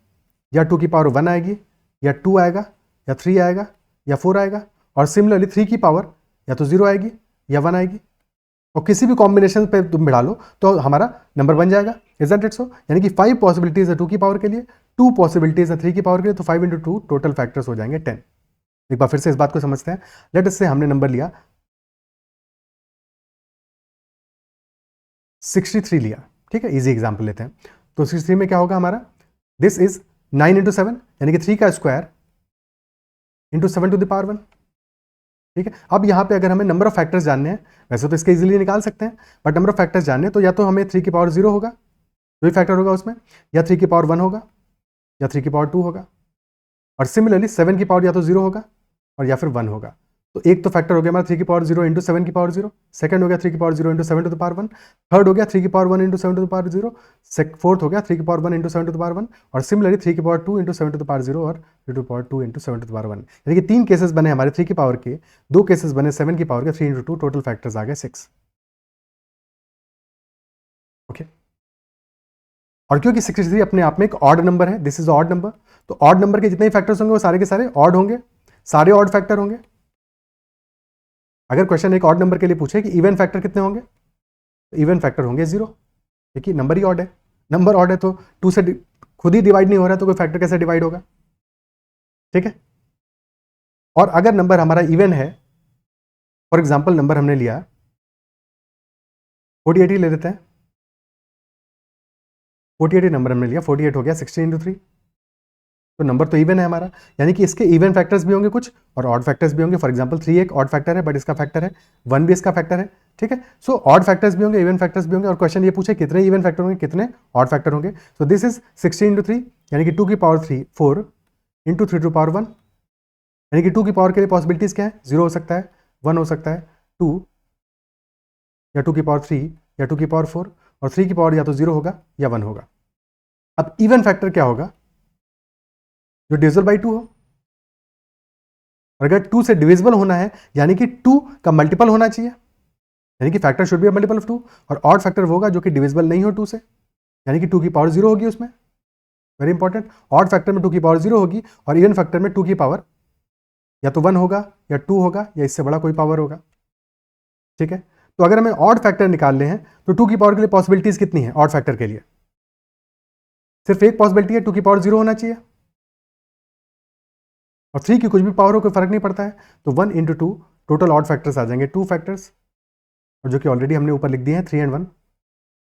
या 2 की पावर 1 आएगी, या 2 आएगा, या 3 आएगा, या 4 आएगा। और सिमिलरली 3 की पावर या तो 0 आएगी या 1 आएगी, और किसी भी कॉम्बिनेशन पे तुम बढ़ा लो तो हमारा नंबर बन जाएगा। Isn't it so? यानी कि 5 पॉसिबिलिटीज है 2 की पावर के लिए, 2 पॉसिबिलिटीज है 3 की पावर के लिए, तो 5 × 2 टोटल फैक्टर्स हो जाएंगे 10। एक बार फिर से इस बात को समझते हैं। लेट अस से हमने नंबर लिया 63 लिया, ठीक है, इजी एग्जांपल लेते हैं। तो 63 में क्या होगा हमारा, दिस इज 9 × 7, यानी कि 3 का स्क्वायर × 7 to the power 1। ठीक है, अब यहाँ पे अगर हमें नंबर ऑफ फैक्टर्स जानने हैं, वैसे तो इसके इजीली निकाल सकते हैं, बट नंबर ऑफ फैक्टर्स जानने हैं तो या तो हमें 3 की पावर 0 होगा, जो भी फैक्टर होगा उसमें, या 3 की पावर 1 होगा, या 3 की पावर 2 होगा, और सिमिलरली 7 की पावर या तो 0 होगा और या फिर 1 होगा। तो एक तो फैक्टर हो गया हमारा 3 की पावर 0 × 7 की पावर 0, सेकंड हो गया 3 की power 0 × 7 to the power 1, third हो गया 3 की power 1 × 7 to the power 0, fourth हो गया 3 की पावर 1 × 7 to the power 1, और सिमिलरली 3 की पावर 2 × 7 to the power 0 और 3 to the power 2 × 7 to the power 1। यानी कि 3 केसेस बने हमारे 3 की पावर के, 2 केसेस बने 7 की पावर के, 3 × 2 टोटल फैक्टर्स आ गए 6। ओके, और क्योंकि 63 अपने आप में एक ऑड नंबर है, दिस इज ऑड नंबर, तो ऑड नंबर के जितने भी फैक्टर्स होंगे वो सारे के सारे ऑड होंगे, सारे ऑड फैक्टर होंगे। अगर क्वेश्चन एक ऑड नंबर के लिए पूछे कि इवन फैक्टर कितने होंगे, तो इवन फैक्टर होंगे 0, क्योंकि नंबर ही ऑड है। नंबर ऑड है तो 2 से खुद ही डिवाइड नहीं हो रहा है, तो कोई फैक्टर कैसे डिवाइड होगा? ठीक है, और अगर नंबर हमारा इवन है, फॉर एग्जांपल नंबर हमने लिया 48 ही ले लेते हैं, 48 नंबर हमने लिया, 48 हो गया 16 × 3, तो नंबर तो इवन है हमारा, यानी कि इसके इवन फैक्टर्स भी होंगे कुछ और ऑड फैक्टर्स भी होंगे। फॉर एग्जांपल 3 एक ऑड फैक्टर है बट इसका फैक्टर है, 1 भी इसका फैक्टर है। ठीक है, सो ऑड फैक्टर्स भी होंगे, इवन फैक्टर्स भी होंगे, और क्वेश्चन ये पूछे कितने इवन फैक्टर होंगे, कितने ऑड फैक्टर होंगे। सो दिस इज 16 × 3, यानी कि 2 की पावर 4 × 3 to the power 1, यानी कि 2 की पावर के लिए पॉसिबिलिटीज क्या है, 0 हो सकता है, 1 हो सकता है, 2 या 2 की पावर 3 या 2 की पावर 4, और 3 की पावर या तो 0 होगा या 1 होगा। अब इवन फैक्टर क्या होगा, जो डिविजिबल बाई 2 हो, और अगर 2 से डिविजिबल होना है यानी कि 2 का मल्टीपल होना चाहिए, यानी कि factor should be a multiple of 2, और ऑड फैक्टर वो होगा जो कि डिविजिबल नहीं हो 2 से, यानी कि 2 की पावर 0 होगी उसमें। वेरी इंपॉर्टेंट, ऑड फैक्टर में 2 की पावर 0 होगी और इवन फैक्टर में 2 की पावर या तो 1 होगा या 2 होगा या इससे बड़ा कोई पावर होगा। ठीक है, तो अगर हमें ऑड फैक्टर निकालने हैं तो 2 की पावर के लिए पॉसिबिलिटीज कितनी है ऑड फैक्टर के लिए? सिर्फ एक पॉसिबिलिटी है, 2 की पावर 0 होना चाहिए, और 3 की कुछ भी पावर हो कोई फर्क नहीं पड़ता है। तो 1 इंटू 2 टोटल ऑड फैक्टर्स आ जाएंगे 2 फैक्टर्स, और जो कि ऑलरेडी हमने ऊपर लिख दिए हैं 3 एंड 1।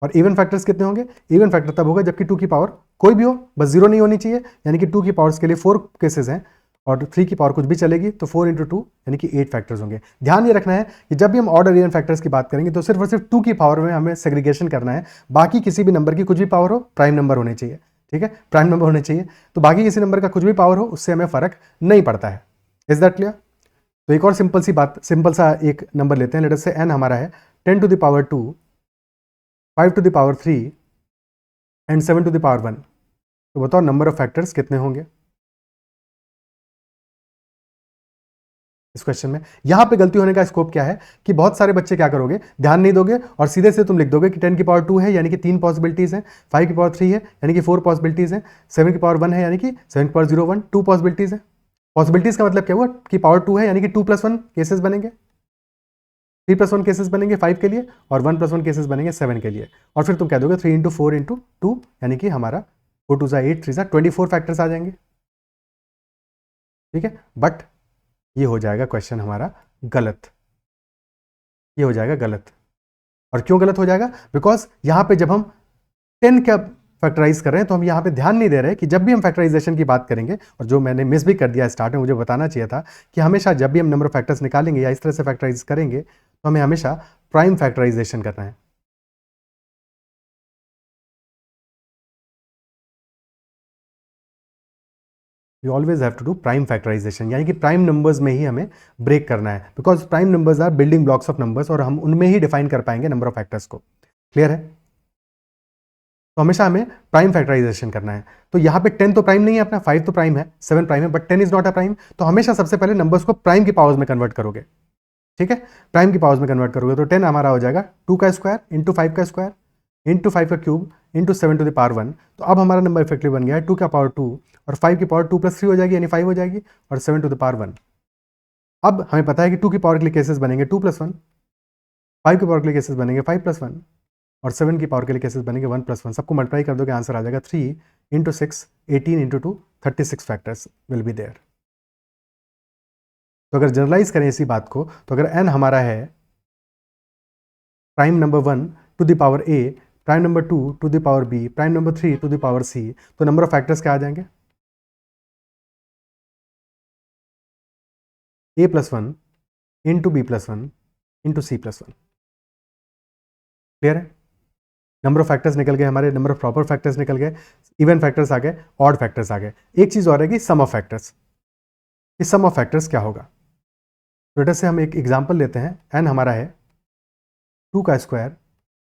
और इवन फैक्टर्स कितने होंगे? इवन फैक्टर तब होगा जबकि 2 की पावर कोई भी हो, बस 0 नहीं होनी चाहिए, यानी कि 2 की पावर्स के लिए 4 केसेस हैं और 3 की पावर कुछ भी चलेगी, तो 4 इंटू 2 यानी कि 8 फैक्टर्स होंगे। ध्यान ये रखना है कि जब भी हम ऑड और इवन फैक्टर्स की बात करेंगे तो सिर्फ और सिर्फ 2 की पावर में हमें सेग्रीगेशन करना है, बाकी किसी भी नंबर की कुछ भी पावर हो प्राइम नंबर होने चाहिए। ठीक है, प्राइम नंबर होने चाहिए, तो बाकी किसी नंबर का कुछ भी पावर हो उससे हमें फर्क नहीं पड़ता है। Is that clear? तो एक और सिंपल सा एक नंबर लेते हैं। लेट अस से n हमारा है 10 to the power 2, 5 to the power 3 and 7 to the power 1। तो बताओ नंबर ऑफ फैक्टर्स कितने होंगे इस क्वेश्चन में? यहां पे गलती होने का स्कोप क्या है कि बहुत सारे बच्चे क्या करोगे, ध्यान नहीं दोगे और सीधे से तुम लिख दोगे कि 10 की पावर 2 है यानी कि 3 पॉसिबिलिटीज हैं, 5 की पावर 3 है यानी कि 4 पॉसिबिलिटीज हैं, 7 की पावर 1 है यानी कि 7 की पावर 0 1 2 पॉसिबिलिटीज है। पॉसिबिलिटीज का मतलब क्या हुआ कि पावर 2 है यानी कि 2 + 1 केसेस बनेंगे, 3 + 1 केसेस बनेंगे 5 के लिए, और 1 + 1 केसेस बनेंगे 7 के लिए। और फिर तुम कह दोगे 3 इंटू 4 इंटू 2 यानी कि हमारा 4 2 8 3 24 फैक्टर्स आ जाएंगे। ठीक है, बट ये हो जाएगा क्वेश्चन हमारा गलत, ये हो जाएगा गलत। और क्यों गलत हो जाएगा? बिकॉज यहां पे जब हम 10 का फैक्टराइज कर रहे हैं तो हम यहाँ पे ध्यान नहीं दे रहे कि जब भी हम फैक्टराइजेशन की बात करेंगे, और जो मैंने मिस भी कर दिया स्टार्ट में, मुझे बताना चाहिए था कि हमेशा जब भी हम नंबर ऑफ फैक्टर्स निकालेंगे या इस तरह से फैक्टराइज करेंगे तो हमें हमेशा प्राइम फैक्टराइजेशन करना है। You always have to do prime factorisation, यानी कि प्राइम नंबर्स में ही हमें ब्रेक करना है, because prime numbers are building blocks of numbers और हम उनमें ही डिफाइन कर पाएंगे नंबर ऑफ फैक्टर्स को। क्लियर है? तो हमेशा हमें प्राइम फैक्टराइजेशन करना है। तो यहाँ पे 10 तो प्राइम नहीं है अपना, 5 तो प्राइम है, 7 प्राइम है, but 10 is not a prime. तो हमेशा सबसे पहले नंबर्स को प्राइम की पावर्स में कन्वर्ट करोगे। ठीक है, प्राइम की पावर्स में कन्वर्ट करोगे तो 10 हमारा हो जाएगा 2 का स्क्वायर इंटू 5 का स्क्वायर इंटू 5 का cube into 7 to the power 1। तो अब हमारा नंबर इफेक्टिव बन गया है 2 का पावर 2 और 5 की पावर 2 + 3 हो जाएगी यानी 5 हो जाएगी, और 7 टू द पावर 1। अब हमें पता है कि 2 की पावर के लिए केसेस बनेंगे 2 + 1, 5 की पावर के लिए केसेस बनेंगे 5 + 1, और 7 की पावर के लिए केसेस बनेंगे 1 + 1। सबको मल्टीप्लाई कर दोगे आंसर आ जाएगा 3 into 6 18 into 2 36 factors will be there. तो अगर जनरलाइज करें इसी बात को, तो अगर n हमारा है prime number 1 to the power a, prime number 2 to the power b, prime number 3 to the power c, तो नंबर ऑफ फैक्टर्स क्या आ जाएंगे? a + 1 into b + 1 into c + 1। Clear है? नंबर ऑफ फैक्टर्स निकल गए हमारे, नंबर ऑफ प्रॉपर फैक्टर्स निकल गए, इवन फैक्टर्स आ गए, ऑड फैक्टर्स आ गए। एक चीज और है कि सम ऑफ फैक्टर्स। इस सम ऑफ फैक्टर्स क्या होगा? तो लेट अस से हम एक एग्जांपल लेते हैं। n हमारा है 2 का स्क्वायर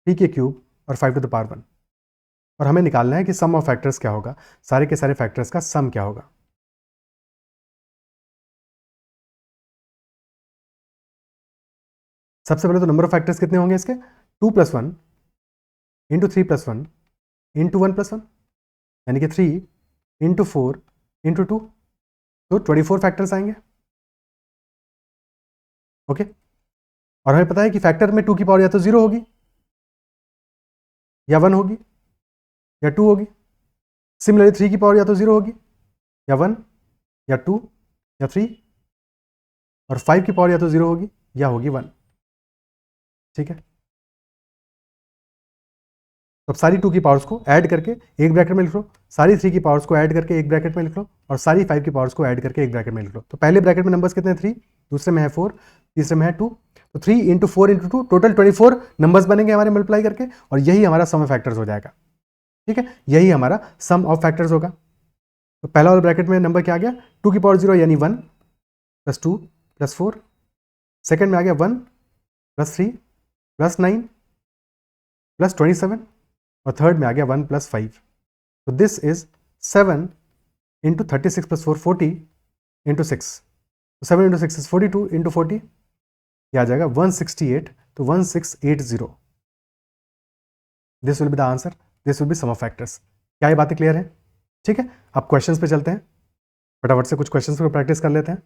3 के क्यूब और 5 टू द पावर 1, और हमें निकालना है कि सम ऑफ फैक्टर्स क्या होगा, सारे के सारे फैक्टर्स का सम क्या होगा। सबसे पहले तो नंबर ऑफ फैक्टर्स कितने होंगे इसके? 2 + 1 इंटू 3 + 1 इंटू 1 + 1, यानी कि 3 इंटू 4 इंटू 2, तो 24 फैक्टर्स आएंगे। ओके, और हमें पता है कि फैक्टर में 2 की पावर या तो 0 होगी या 1 होगी या 2 होगी। सिमिलरली 3 की पावर या तो 0 होगी या 1 या 2 या 3, और 5 की पावर या तो 0 होगी या होगी 1। ठीक है, तो अब सारी 2 की पावर्स को ऐड करके एक ब्रैकेट में लिख लो, सारी 3 की पावर्स को ऐड करके एक ब्रैकेट में लिख लो, और सारी 5 की पावर्स को ऐड करके एक ब्रैकेट में लिख लो। तो पहले ब्रैकेट में नंबर्स कितने हैं? 3, दूसरे में है 4, तीसरे में है 2। तो 3 इंटू 4 इंटू 2 टोटल 24 नंबर्स बनेंगे हमारे मल्टीप्लाई करके, और यही हमारा सम ऑफ फैक्टर्स हो जाएगा। ठीक है, यही हमारा सम ऑफ फैक्टर्स होगा। तो पहला वाला ब्रैकेट में नंबर क्या आ गया? 2 की पावर 0 यानी 1 + 2 + 4, सेकेंड में आ गया 1 + 3 + 9 + 27, और थर्ड में आ गया 1 + 5। तो दिस इज 7 इंटू 36 + 4 40 इंटू 6, तो 7 इंटू 6 इज 42 इंटू 40 ये आ जाएगा 168, तो 1680। This will be the answer, this will be sum of factors. क्या ये बातें क्लियर है? ठीक है, अब क्वेश्चंस पे चलते हैं, फटाफट से कुछ क्वेश्चंस को प्रैक्टिस कर लेते हैं।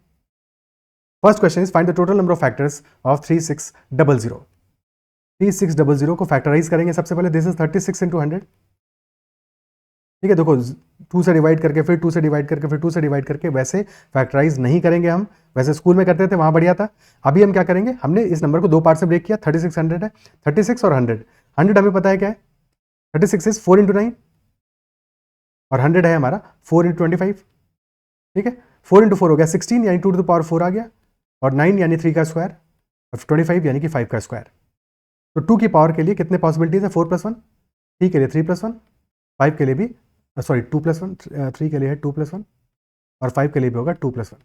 First question is find the total number of factors of 3600। 3600 को फैक्टराइज करेंगे सबसे पहले। This is 36 into 100। ठीक है, देखो 2 से डिवाइड करके फिर 2 से डिवाइड करके फिर 2 से डिवाइड करके वैसे फैक्टराइज नहीं करेंगे हम, वैसे स्कूल में करते थे, वहां बढ़िया था। अभी हम क्या करेंगे, हमने इस नंबर को दो पार्ट से ब्रेक किया। 3600 है, 36 और 100। 100 हमें पता है क्या है, 36 इज 4 इंटू 9 और 100 है हमारा 4 इंटू 25। ठीक है, 4 इंटू 4 हो गया 16 यानी 2 टू द पावर 4 आ गया, और 9 यानी 3 का स्क्वायर, और 25 यानी कि 5 का स्क्वायर। तो 2 की पावर के लिए कितने पॉसिबिलिटीज है, 4 + 1, 3 के लिए 3 + 1, 5 के लिए भी, सॉरी 2 + 1, 3 के लिए है 2 + 1, और 5 के लिए भी होगा 2 + 1।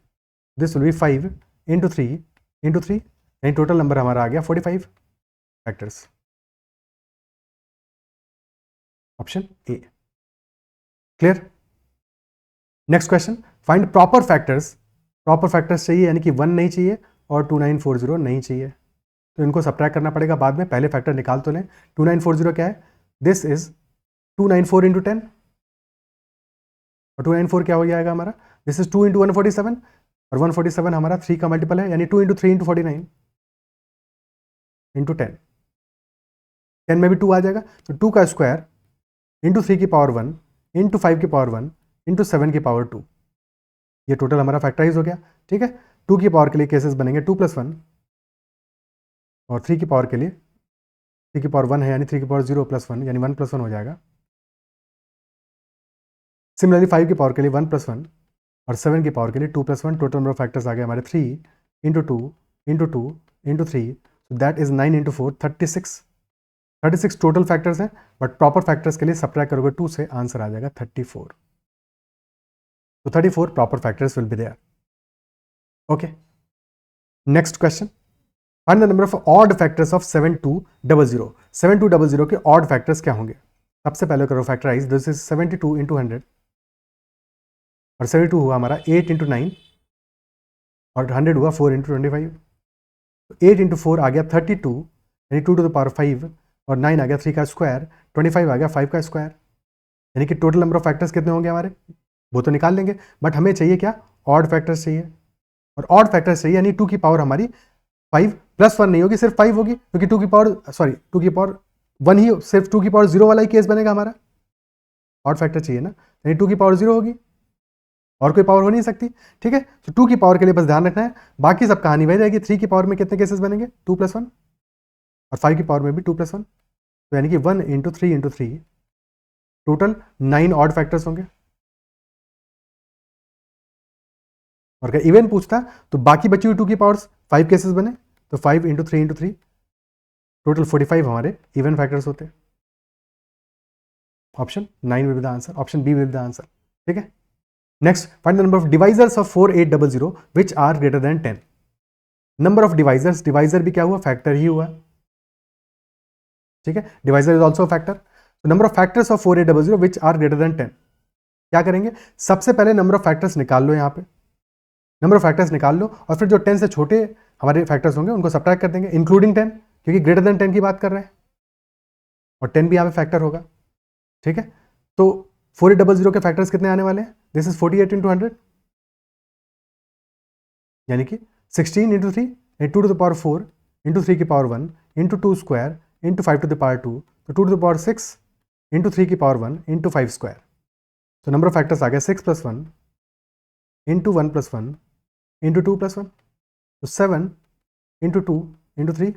This will B 5 into 3 into 3, यानी टोटल नंबर हमारा आ गया 45 factors. Option A clear. Next question, find proper factors. Proper factors चाहिए यानी कि 1 नहीं चाहिए और 2940 नहीं चाहिए, तो इनको सब्ट्रैक्ट करना पड़ेगा बाद में, पहले फैक्टर निकाल तो लें। 2940 क्या है, दिस इज 294 इंटू 10, और 294 क्या हो जाएगा हमारा, दिस इज 2 इंटू 147, और 147 हमारा 3 का मल्टीपल है, यानी 2 इंटू 3 इंटू 49 इंटू 10। 10 में भी 2 आ जाएगा, तो 2 का स्क्वायर इंटू 3 की पावर 1 इंटू 5 की पावर 1 इंटू 7 की पावर 2, ये टोटल हमारा फैक्टराइज हो गया। ठीक है, 2 की पावर के लिए केसेस बनेंगे 2 + 1, और 3 की पावर के लिए 3 की पावर 1 है यानी 3 की पावर 0 + 1 यानी 1 + 1 हो जाएगा। सिमिलरली 5 की पावर के लिए 1 + 1, और 7 की पावर के लिए 2 + 1। टोटल नंबर ऑफ फैक्टर्स आ गए हमारे 3 into 2 into 2 into 3, so that is 9 into 4 36। 36 total factors हैं, बट प्रॉपर फैक्टर्स के लिए सब्ट्रैक्ट करोगे 2 से, आंसर आ जाएगा 34। तो 34 proper factors will be there. Okay, next question, find the number of odd factors of 7200। 7200 के ऑड फैक्टर्स क्या होंगे। सबसे पहले करो फैक्टराइज, दिस इज 72 इंटू 100, और 72 हुआ हमारा 8 इंटू 9, और 100 हुआ 4 इंटू 25। तो 8 इंटू 4 आ गया 32, यानी 2 टू द पावर 5, और 9 आ गया 3 का स्क्वायर, 25 आ गया 5 का स्क्वायर, यानी कि टोटल नंबर ऑफ फैक्टर्स कितने होंगे हमारे, वो तो निकाल लेंगे, बट हमें चाहिए क्या, ऑड फैक्टर्स चाहिए। और ऑड फैक्टर्स चाहिए यानी 2 की पावर हमारी 5 + 1 नहीं होगी, सिर्फ 5 होगी, क्योंकि 2 की पावर, सॉरी 2 की पावर 1 ही, सिर्फ 2 की पावर 0 वाला ही केस बनेगा हमारा। ऑड फैक्टर चाहिए ना, यानी 2 की पावर 0 होगी, और कोई पावर हो नहीं सकती। ठीक है, तो 2 की पावर के लिए बस ध्यान रखना है, बाकी सब कहानी वही रहेगी। 3 की पावर में कितने केसेस बनेंगे, 2 + 1, और 5 की पावर में भी 2 + 1, तो यानी कि 1 into 3 into 3, total 9 odd factors होंगे। और अगर इवन पूछता तो बाकी बची हुई 2 की पावर्स 5 केसेस बने, तो 5 इंटू 3 इंटू 3, टोटल 45 हमारे इवन फैक्टर्स होते। Option 9 will be the answer, option B will be the answer. ठीक है, next, find the number of divisors of 4800 which are greater than 10। Number of divisors, divisor भी क्या हुआ, factor ही हुआ। ठीक है, divisor is also factor. Number of factors of 4800 which are greater than 10, क्या करेंगे, सबसे पहले नंबर ऑफ फैक्टर्स निकाल लो, यहाँ पे नंबर ऑफ फैक्टर्स निकाल लो, और फिर जो 10 से छोटे हमारे फैक्टर्स होंगे उनको सब्ट्रैक्ट कर देंगे, इंक्लूडिंग 10, क्योंकि ग्रेटर देन 10 की बात कर रहे हैं, और 10 भी यहाँ पे फैक्टर होगा। ठीक है, तो 4800 के फैक्टर्स कितने आने वाले हैं, दिस इज 48 इंटू 100, यानी कि 16 into 3 2 to the power 4 into 3 की power 1 into 2 square into 5 to the power 2, तो 2 टू द पावर 6 इंटू 3 की पावर 1 इंटू 5 स्क्वायर। तो नंबर ऑफ फैक्टर्स आ गया 6 + 1 इंटू 1 + 1 इंटू 2 + 1, तो 7 into 2 into 3,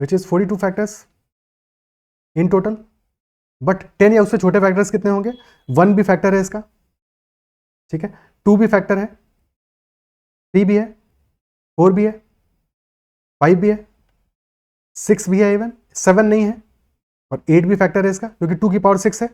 which is 42 factors in total. But 10 या उससे छोटे factors कितने होंगे, 1 भी फैक्टर है इसका, ठीक है, 2 भी फैक्टर है, 3 भी है, 4 भी है, 5 भी है, 6 भी है, इवन 7 नहीं है, और 8 भी फैक्टर है इसका, क्योंकि 2 की पावर 6 है।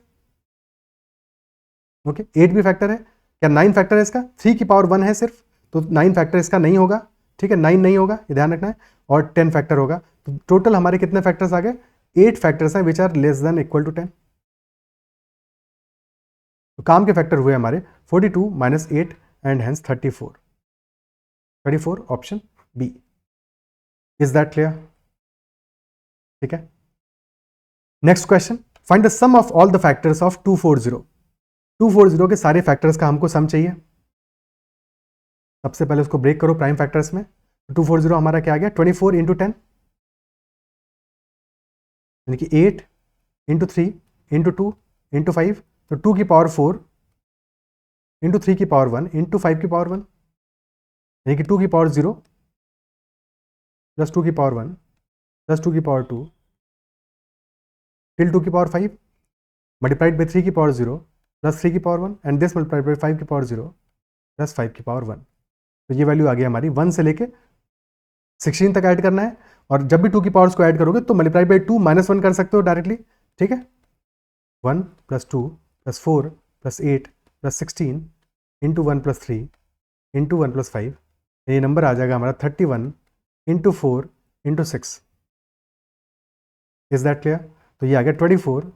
ओके, 8 भी फैक्टर है, क्या 9 फैक्टर है इसका, 3 की पावर 1 है सिर्फ, तो 9 फैक्टर इसका नहीं होगा। ठीक है, 9 नहीं होगा, ये ध्यान रखना है, और 10 फैक्टर होगा। तो टोटल हमारे कितने फैक्टर्स आ गए, 8 फैक्टर्स हैं which are less than equal to 10। तो काम के फैक्टर हुए हमारे 42 - 8 and hence 34। 24 option B. Is that clear? ठीक है, next question, find the sum of all the factors of 240। 240 के सारे फैक्टर्स का हमको सम चाहिए। सबसे पहले उसको ब्रेक करो प्राइम फैक्टर्स में। 240 हमारा क्या आ गया, 24 इंटू 10 यानी कि 8 इंटू 3 इंटू 2 इंटू 5, तो 2 की पावर 4 इंटू 3 की पावर 1 इंटू 5 की पावर 1, यानी कि 2 की पावर 0 प्लस 2 की पावर 1 प्लस 2 की पावर 2 टिल 2 की पावर 5 मल्टीप्लाइड बाई 3 की पावर 0 प्लस 3 की power 1 and this multiplied by 5 की पावर 0 प्लस 5 की पावर 1। तो ये वैल्यू आ गई हमारी 1 से लेके 16 तक ऐड करना है, और जब भी 2 की पावर्स को ऐड करोगे तो मल्टीप्लाई बाई 2 -1 कर सकते हो डायरेक्टली। ठीक है, 1 plus 2 plus 4 plus 8 plus 16 into 1 plus 3 into 1 plus 5, ये नंबर आ जाएगा हमारा 31 into 4 into 6। Is that clear? तो ये आ गया 24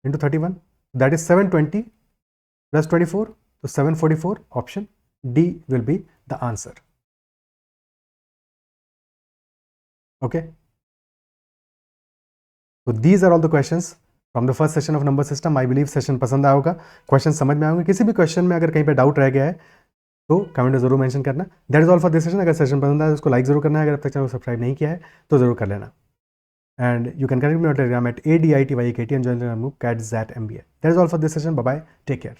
इंटू 31, दैट इज 720 प्लस 24, तो 744, option D will be the answer. Okay, तो these are all the questions from the first session of number system. I believe session पसंद आया होगा, question समझ में आएंगे। किसी भी क्वेश्चन में अगर कहीं पे डाउट रह गया है तो कमेंट में जरूर मेंशन करना। That is all for this session. अगर सेशन पसंद आया तो उसको लाइक जरूर करना है, अगर अब तक चैनल को सब्सक्राइब नहीं किया है तो जरूर कर लेना। And you can connect me on Telegram at ADITYKT and join the group CATZAT MBA. That is all for this session. Bye bye. Take care.